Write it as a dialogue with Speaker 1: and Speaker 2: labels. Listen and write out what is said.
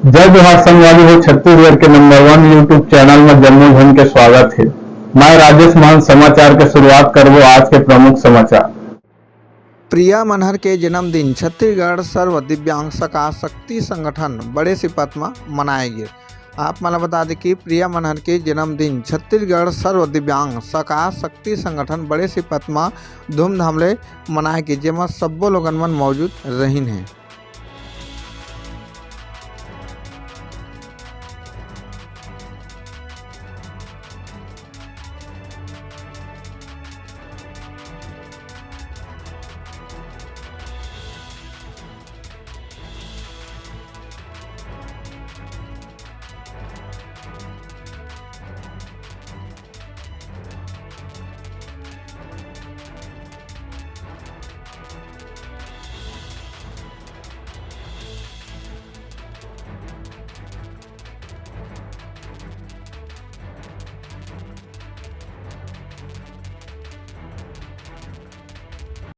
Speaker 1: जय जोहार संगवारी हो। छत्तीसगढ़ के नंबर 1 यूट्यूब चैनल में जम्मू झन के स्वागत है। मैं राजेश मान समाचार के शुरुआत करबो आज के प्रमुख समाचार।
Speaker 2: प्रिया मनहर के जन्मदिन छत्तीसगढ़ सर्व दिव्यांग सका शक्ति संगठन बड़े सिपत में मनाए गए। आप मला बता दें कि प्रिया मनहर के जन्मदिन छत्तीसगढ़ सर्व दिव्यांग सका शक्ति संगठन बड़े सिपत में धूमधाम ले मनाए गए, जेमा सब्बो लोगन मन मौजूद रहीन हैं।